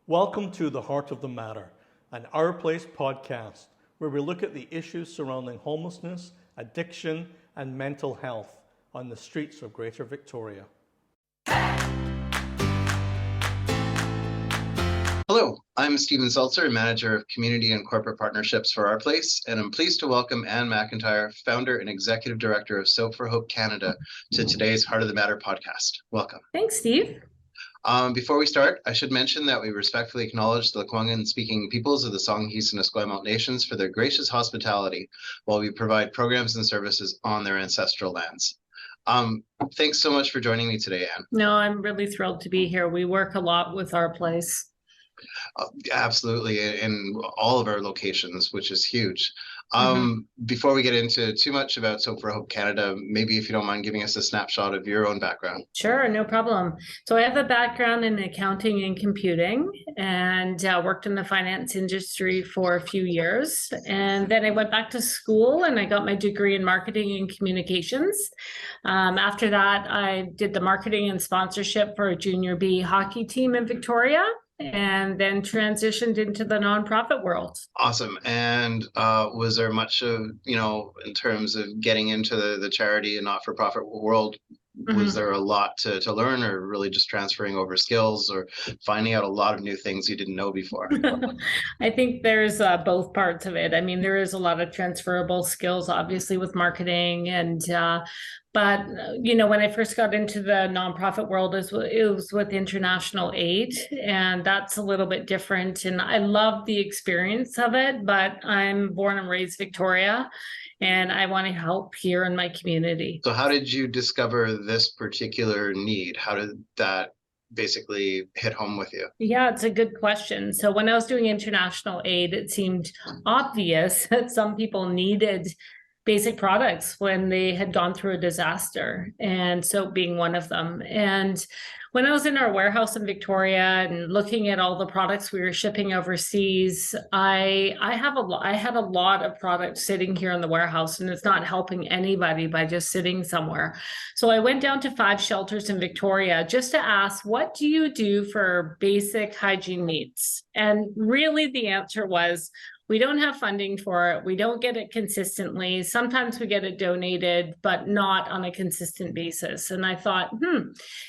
Welcome to The Heart of the Matter, an Our Place podcast, where we look at the issues surrounding homelessness, addiction, and mental health on the streets of Greater Victoria. Hello, I'm Stephen Seltzer, Manager of Community and Corporate Partnerships for Our Place, and I'm pleased to welcome Anne McIntyre, Founder and Executive Director of Soap for Hope Canada, to today's Heart of the Matter podcast. Welcome. Thanks, Steve. Before we start, I should mention that we respectfully acknowledge the Lekwungen-speaking peoples of the Songhees and Esquimalt nations for their gracious hospitality while we provide programs and services on their ancestral lands. Thanks so much for joining me today, Anne. No, I'm really thrilled to be here. We work a lot with Our Place. Absolutely, in all of our locations, which is huge. Before we get into too much about Soap for Hope Canada, maybe if you don't mind giving us a snapshot of your own background. Sure, no problem. So I have a background in accounting and computing and worked in the finance industry for a few years. And then I went back to school and I got my degree in marketing and communications. After that, I did the marketing and sponsorship for a junior B hockey team in Victoria, and then transitioned into the nonprofit world. Awesome. And was there much of, in terms of getting into the charity and not-for-profit world, was there a lot to learn, or really just transferring over skills or finding out a lot of new things you didn't know before? I think there's both parts of it. I mean, there is a lot of transferable skills, obviously, with marketing but, when I first got into the nonprofit world, it was with international aid, and that's a little bit different. And I love the experience of it, but I'm born and raised Victoria, and I want to help here in my community. So how did you discover this particular need? How did that basically hit home with you? Yeah, it's a good question. So when I was doing international aid, it seemed obvious that some people needed basic products when they had gone through a disaster, and soap being one of them. And when I was in our warehouse in Victoria and looking at all the products we were shipping overseas, I had a lot of products sitting here in the warehouse, and it's not helping anybody by just sitting somewhere. So I went down to 5 shelters in Victoria just to ask, what do you do for basic hygiene needs? And really the answer was, we don't have funding for it. We don't get it consistently. Sometimes we get it donated, but not on a consistent basis. And I thought,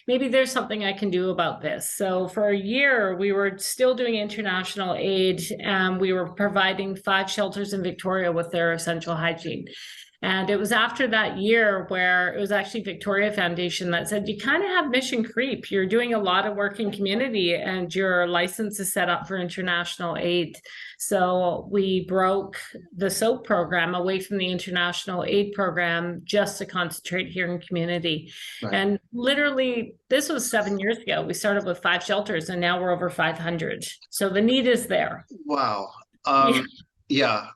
maybe there's something I can do about this. So for a year, we were still doing international aid, and we were providing 5 shelters in Victoria with their essential hygiene. And it was after that year where it was actually Victoria Foundation that said, you kind of have mission creep. You're doing a lot of work in community and your license is set up for international aid. So we broke the soap program away from the international aid program just to concentrate here in community. Right. And literally, this was 7 years ago. We started with 5 shelters and now we're over 500. So the need is there. Wow. Yeah.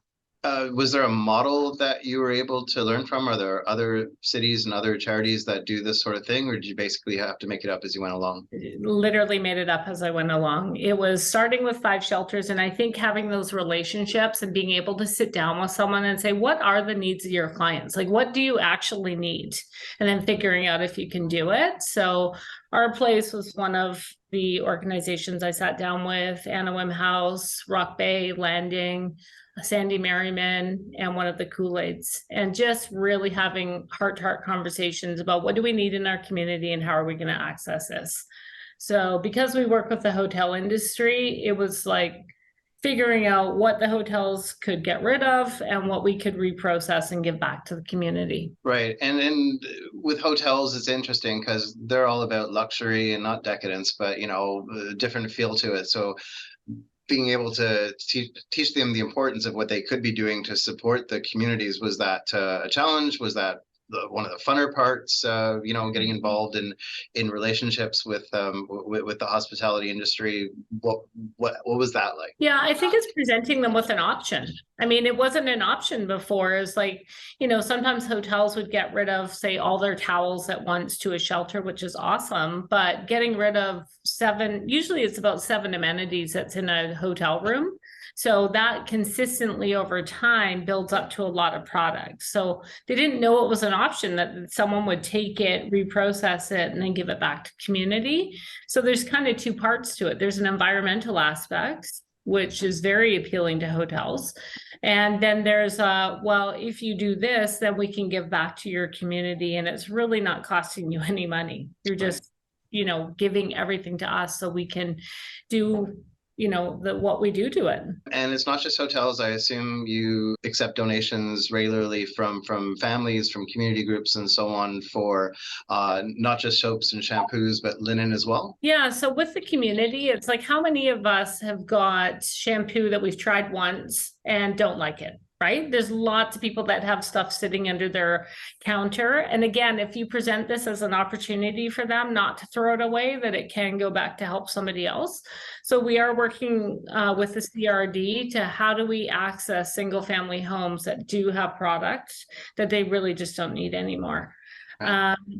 Was there a model that you were able to learn from? Are there other cities and other charities that do this sort of thing, or did you basically have to make it up as you went along? Literally made it up as I went along. It was starting with 5 shelters, and I think having those relationships and being able to sit down with someone and say, what are the needs of your clients? Like, what do you actually need? And then figuring out if you can do it. So Our Place was one of the organizations I sat down with: Anna Wim House, Rock Bay Landing, Sandy Merriman, and one of the Kool-Aids, and just really having heart-to-heart conversations about what do we need in our community and how are we going to access this. So because we work with the hotel industry, it was like figuring out what the hotels could get rid of and what we could reprocess and give back to the community. Right. And with hotels, it's interesting because they're all about luxury and not decadence, but, a different feel to it. So being able to teach them the importance of what they could be doing to support the communities, was that a challenge? Was that one of the funner parts? Getting involved in relationships with the hospitality industry. What was that like? Yeah, I think it's presenting them with an option. I mean, it wasn't an option before. It's like, sometimes hotels would get rid of, say, all their towels at once to a shelter, which is awesome. But getting rid of 7, usually it's about 7 amenities that's in a hotel room. So that consistently over time builds up to a lot of products. So they didn't know it was an option that someone would take it, reprocess it, and then give it back to community. So there's kind of two parts to it. There's an environmental aspect, which is very appealing to hotels. And then there's well, if you do this, then we can give back to your community, and it's really not costing you any money. You're just, giving everything to us so we can do, what we do to it. And it's not just hotels. I assume you accept donations regularly from families, from community groups and so on for not just soaps and shampoos, but linen as well? Yeah, so with the community, it's like, how many of us have got shampoo that we've tried once and don't like it? Right? There's lots of people that have stuff sitting under their counter. And again, if you present this as an opportunity for them not to throw it away, that it can go back to help somebody else. So we are working with the CRD to how do we access single family homes that do have products that they really just don't need anymore.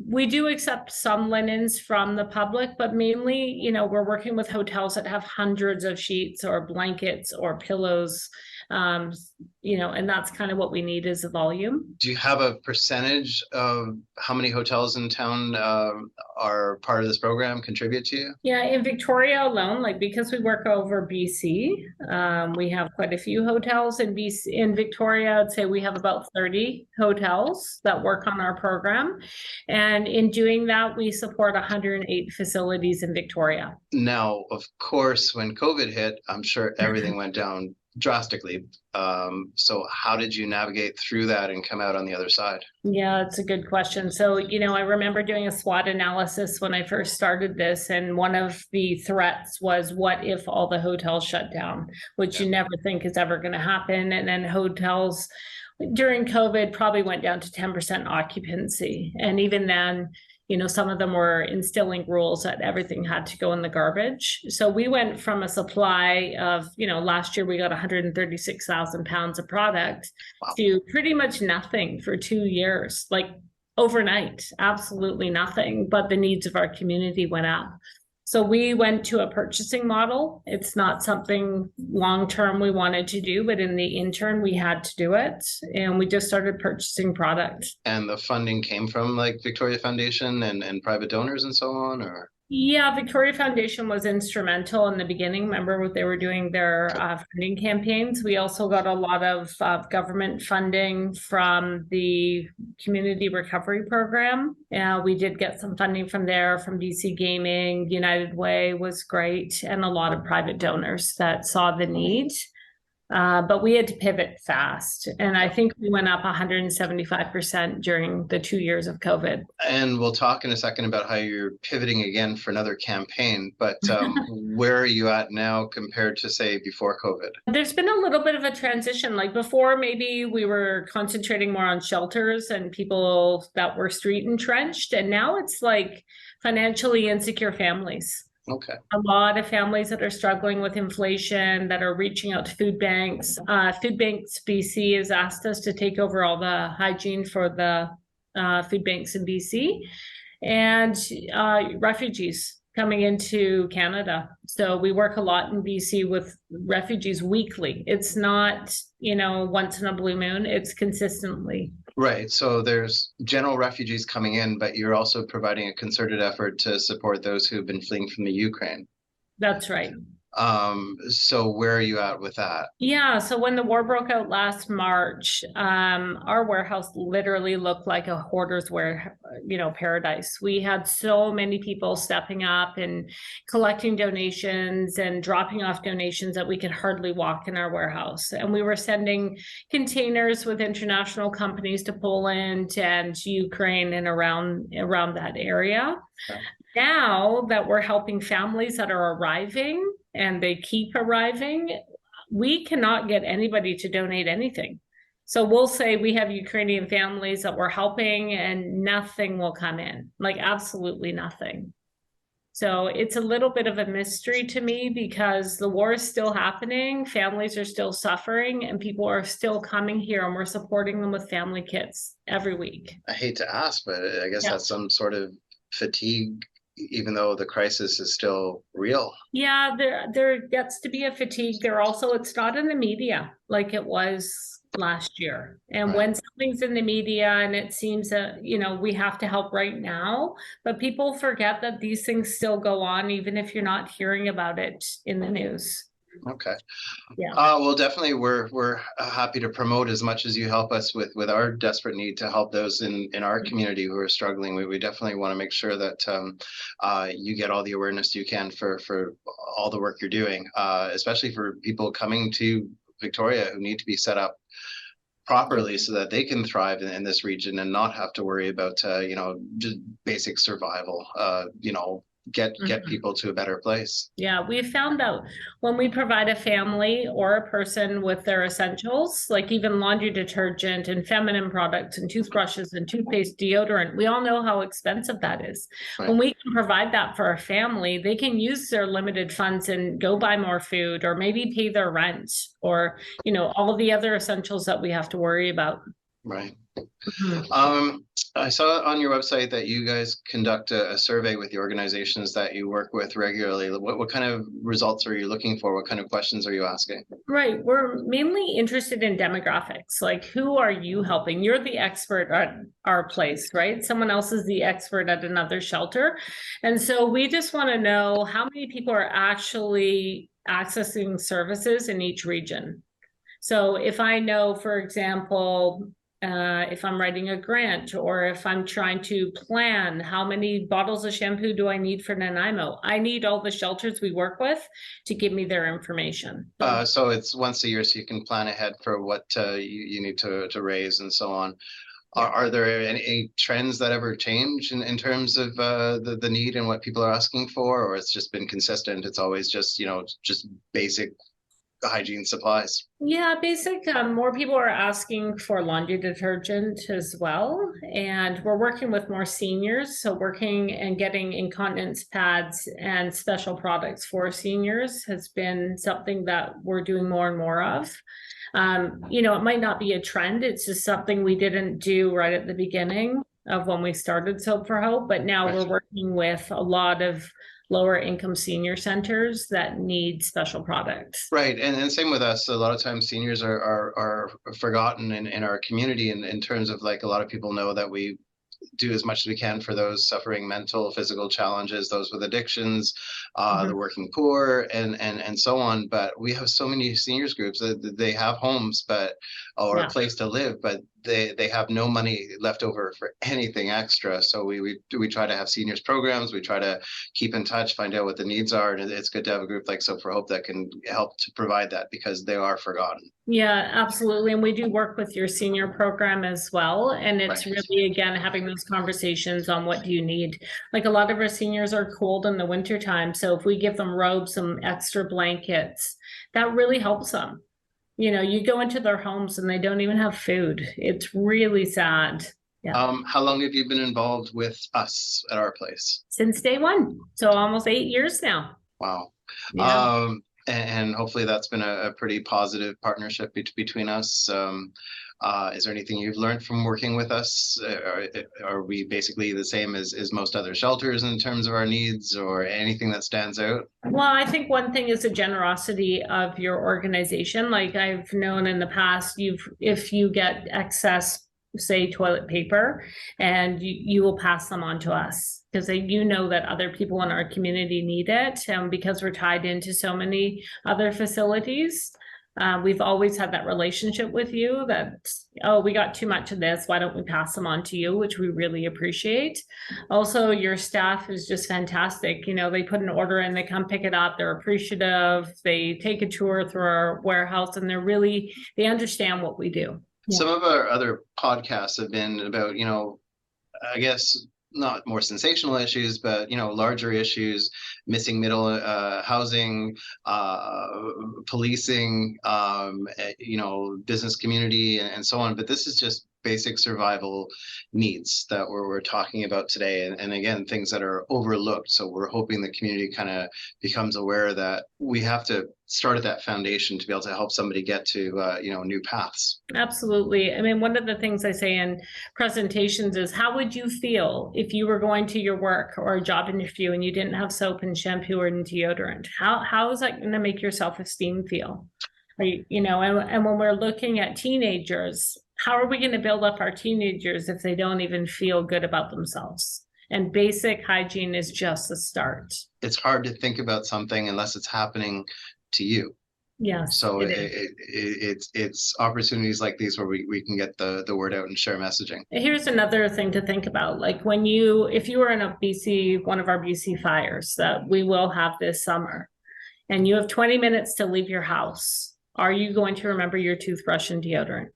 We do accept some linens from the public, but mainly, we're working with hotels that have hundreds of sheets or blankets or pillows, and that's kind of what we need is a volume. Do you have a percentage of how many hotels in town are part of this program, contribute to you? Yeah, in Victoria alone, because we work over BC, we have quite a few hotels in BC. In Victoria, I'd say we have about 30 hotels that work on our program. And in doing that, we support 108 facilities in Victoria. Now, of course, when COVID hit, I'm sure everything went down drastically. So how did you navigate through that and come out on the other side? Yeah, it's a good question. So, I remember doing a SWOT analysis when I first started this, and one of the threats was, what if all the hotels shut down, which you never think is ever going to happen. And then hotels during COVID probably went down to 10% occupancy. And even then, some of them were instilling rules that everything had to go in the garbage. So we went from a supply of, last year we got 136,000 pounds of product to pretty much nothing for 2 years, overnight, absolutely nothing. But the needs of our community went up. So we went to a purchasing model. It's not something long-term we wanted to do, but in the interim, we had to do it. And we just started purchasing product. And the funding came from Victoria Foundation and private donors and so on, or? Yeah, Victoria Foundation was instrumental in the beginning. Remember what they were doing their funding campaigns. We also got a lot of government funding from the Community Recovery Program. We did get some funding from there, from BC Gaming. United Way was great, and a lot of private donors that saw the need. But we had to pivot fast. And I think we went up 175% during the 2 years of COVID. And we'll talk in a second about how you're pivoting again for another campaign. But where are you at now compared to, say, before COVID? There's been a little bit of a transition. Before, maybe we were concentrating more on shelters and people that were street entrenched. And now it's financially insecure families. Okay. A lot of families that are struggling with inflation, that are reaching out to food banks. Food Banks BC has asked us to take over all the hygiene for the food banks in BC, and refugees coming into Canada. So we work a lot in BC with refugees weekly. It's not, once in a blue moon, it's consistently. Right. So there's general refugees coming in, but you're also providing a concerted effort to support those who've been fleeing from the Ukraine. That's right. So where are you at with that? Yeah. So when the war broke out last March, our warehouse literally looked like a hoarder's paradise. We had so many people stepping up and collecting donations and dropping off donations that we could hardly walk in our warehouse. And we were sending containers with international companies to Poland and Ukraine and around that area. Okay. Now that we're helping families that are arriving, and they keep arriving, we cannot get anybody to donate anything. So we'll say we have Ukrainian families that we're helping and nothing will come in, absolutely nothing. So it's a little bit of a mystery to me because the war is still happening, families are still suffering, and people are still coming here, and we're supporting them with family kits every week. I hate to ask, but I guess that's some sort of fatigue even though the crisis is still real. Yeah, there gets to be a fatigue there also. It's not in the media like it was last year. And when something's in the media and it seems that, we have to help right now, but people forget that these things still go on, even if you're not hearing about it in the news. Okay. Yeah. Well, definitely, we're happy to promote as much as you help us with our desperate need to help those in our community who are struggling. We definitely want to make sure that you get all the awareness you can for all the work you're doing, especially for people coming to Victoria who need to be set up properly so that they can thrive in this region and not have to worry about just basic survival. Get people to a better place. Yeah, we've found that when we provide a family or a person with their essentials, like even laundry detergent and feminine products and toothbrushes and toothpaste, deodorant, we all know how expensive that is. Right. When we can provide that for a family, they can use their limited funds and go buy more food or maybe pay their rent or, all of the other essentials that we have to worry about. Right. Mm-hmm. I saw on your website that you guys conduct a survey with the organizations that you work with regularly. What kind of results are you looking for? What kind of questions are you asking? Right. We're mainly interested in demographics. Like, who are you helping? You're the expert at our place, right? Someone else is the expert at another shelter. And so we just want to know how many people are actually accessing services in each region. So if I know, for example, if I'm writing a grant or if I'm trying to plan how many bottles of shampoo do I need for Nanaimo, I need all the shelters we work with to give me their information. So it's once a year, so you can plan ahead for what you need to raise and so on. Are there any trends that ever change in terms of the need and what people are asking for, or it's just been consistent? It's always just just basic hygiene supplies? Yeah, basic. More people are asking for laundry detergent as well. And we're working with more seniors. So working and getting incontinence pads and special products for seniors has been something that we're doing more and more of. It might not be a trend. It's just something we didn't do right at the beginning of when we started Soap for Hope. But now we're working with a lot of lower income senior centers that need special products. Right. And same with us. A lot of times seniors are forgotten in our community in terms of, like, a lot of people know that we do as much as we can for those suffering mental, physical challenges, those with addictions, the working poor, and so on. But we have so many seniors groups that they have homes, or a place to live, but they have no money left over for anything extra. So we try to have seniors programs. We try to keep in touch, find out what the needs are, and it's good to have a group like Soap for Hope that can help to provide that, because they are forgotten. Yeah, absolutely. And we do work with your senior program as well. And it's really, again, having those conversations on what do you need. Like, a lot of our seniors are cold in the wintertime. So if we give them robes, some extra blankets, that really helps them. You go into their homes and they don't even have food. It's really sad. Yeah. How long have you been involved with us at our place? Since day one. So almost 8 years now. Wow. Yeah. And hopefully that's been a pretty positive partnership between us. Is there anything you've learned from working with us? Are we basically the same as most other shelters in terms of our needs, or anything that stands out? Well, I think one thing is the generosity of your organization. Like, I've known in the past, if you get excess, say, toilet paper, and you will pass them on to us, because you know that other people in our community need it. And because we're tied into so many other facilities, we've always had that relationship with you that, we got too much of this, why don't we pass them on to you, which we really appreciate. Also, your staff is just fantastic. They put an order in, they come pick it up, they're appreciative, they take a tour through our warehouse, and they understand what we do. Some of our other podcasts have been about, I guess, not more sensational issues, but larger issues: missing middle housing, policing, business community, and so on. But this is just basic survival needs that we're talking about today, and again, things that are overlooked. So we're hoping the community kind of becomes aware that we have to start at that foundation to be able to help somebody get to new paths. Absolutely. I mean, one of the things I say in presentations is, how would you feel if you were going to your work or a job interview and you didn't have soap and shampoo or deodorant? How is that going to make your self-esteem feel? And when we're looking at teenagers, how are we going to build up our teenagers if they don't even feel good about themselves? And basic hygiene is just the start. It's hard to think about something unless it's happening to you. Yes. So it's opportunities like these where we can get the word out and share messaging. Here's another thing to think about. Like if you were in one of our BC fires that we will have this summer, and you have 20 minutes to leave your house, are you going to remember your toothbrush and deodorant?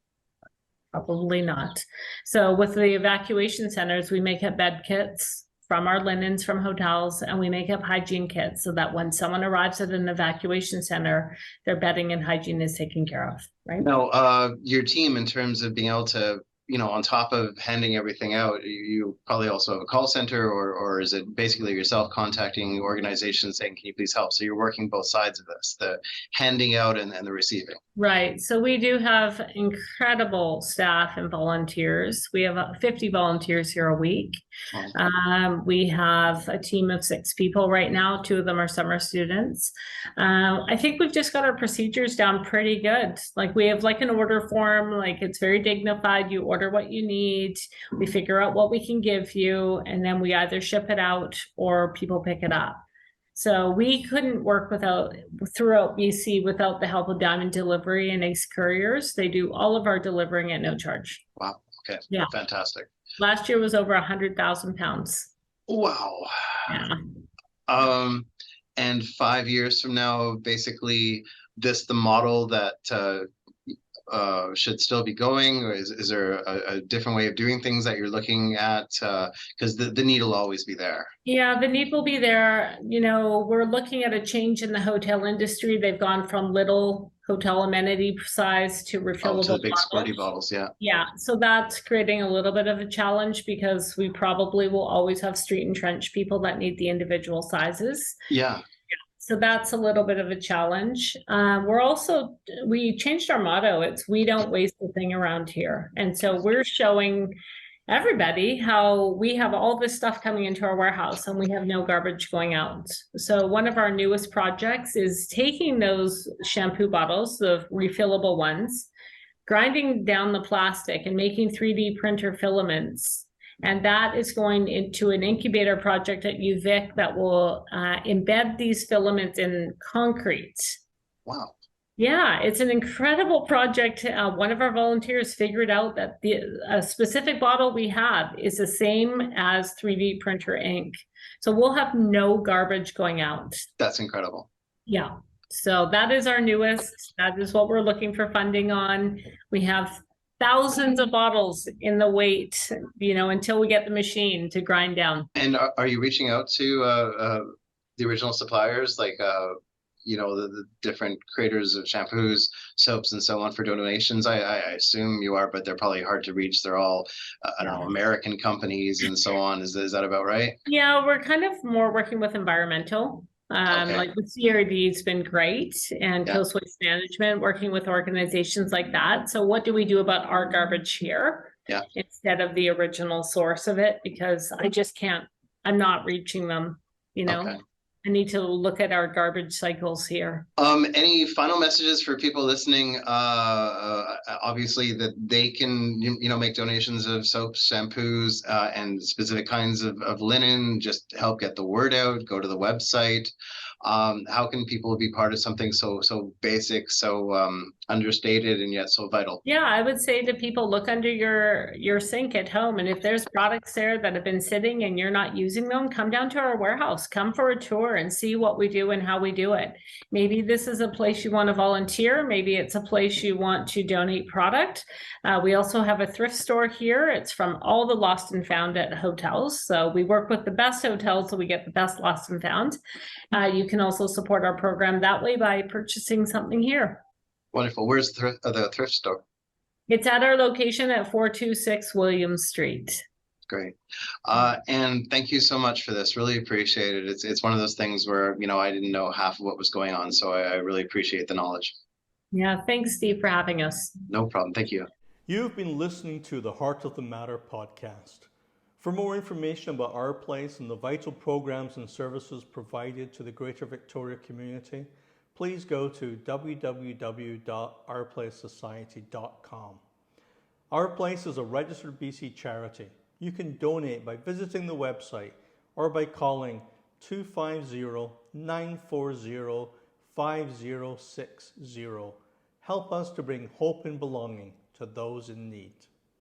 Probably not. So with the evacuation centers, we make up bed kits from our linens from hotels, and we make up hygiene kits so that when someone arrives at an evacuation center, their bedding and hygiene is taken care of, right? Now, your team, in terms of being able to, on top of handing everything out, you probably also have a call center, or is it basically yourself contacting organizations saying, can you please help? So you're working both sides of this, the handing out and the receiving. Right. So we do have incredible staff and volunteers. We have 50 volunteers here a week. We have a team of 6 people right now. 2 of them are summer students. I think we've just got our procedures down pretty good. Like, we have like an order form, like it's very dignified. You order what you need. We figure out what we can give you, and then we either ship it out or people pick it up. So we couldn't work throughout BC without the help of Diamond Delivery and Ace Couriers. They do all of our delivering at no charge. Wow. Okay. Yeah. Fantastic. Last year was over 100,000 pounds. Wow. Yeah. And 5 years from now, basically, the model that should still be going, or is there a different way of doing things that you're looking at? Because the need will always be there. Yeah, the need will be there. We're looking at a change in the hotel industry. They've gone from little hotel amenity size to refillable to the big bottles. squirty bottles. Yeah, so that's creating a little bit of a challenge, because we probably will always have street and trench people that need the individual sizes. Yeah. So that's a little bit of a challenge. We changed our motto. It's, we don't waste a thing around here. And so we're showing everybody how we have all this stuff coming into our warehouse and we have no garbage going out. So one of our newest projects is taking those shampoo bottles, the refillable ones, grinding down the plastic and making 3D printer filaments. And that is going into an incubator project at UVic that will embed these filaments in concrete. Wow. Yeah, it's an incredible project. One of our volunteers figured out that a specific bottle we have is the same as 3D printer ink. So we'll have no garbage going out. That's incredible. Yeah. So that is our newest. That is what we're looking for funding on. We have thousands of bottles in the wait, until we get the machine to grind down. And are you reaching out to the original suppliers, like the different creators of shampoos, soaps, and so on, for donations? I assume you are, but they're probably hard to reach. They're all American companies and so on. Is that about right? Yeah, we're kind of more working with environmental. Like the CRD has been great, and Coast Waste Management, working with organizations like that. So what do we do about our garbage here instead of the original source of it? Because I just can't, I'm not reaching them, I need to look at our garbage cycles here. Any final messages for people listening? Obviously that they can, make donations of soaps, shampoos, and specific kinds of linen, just to help get the word out. Go to the website. How can people be part of something so basic, so understated, and yet so vital? Yeah, I would say to people, look under your sink at home, and if there's products there that have been sitting and you're not using them, come down to our warehouse, come for a tour and see what we do and how we do it. Maybe this is a place you want to volunteer. Maybe it's a place you want to donate product. We also have a thrift store here. It's from all the lost and found at hotels. So we work with the best hotels, so we get the best lost and found. You can also support our program that way by purchasing something here. Wonderful. Where's the thrift store? It's at our location at 426 William Street. Great. And thank you so much for this. Really appreciate it. It's one of those things where, I didn't know half of what was going on. So I really appreciate the knowledge. Yeah, thanks, Steve, for having us. No problem. Thank you. You've been listening to the Heart of the Matter podcast. For more information about our place and the vital programs and services provided to the Greater Victoria community, please go to www.ourplacesociety.com. Our Place is a registered BC charity. You can donate by visiting the website or by calling 250-940-5060. Help us to bring hope and belonging to those in need.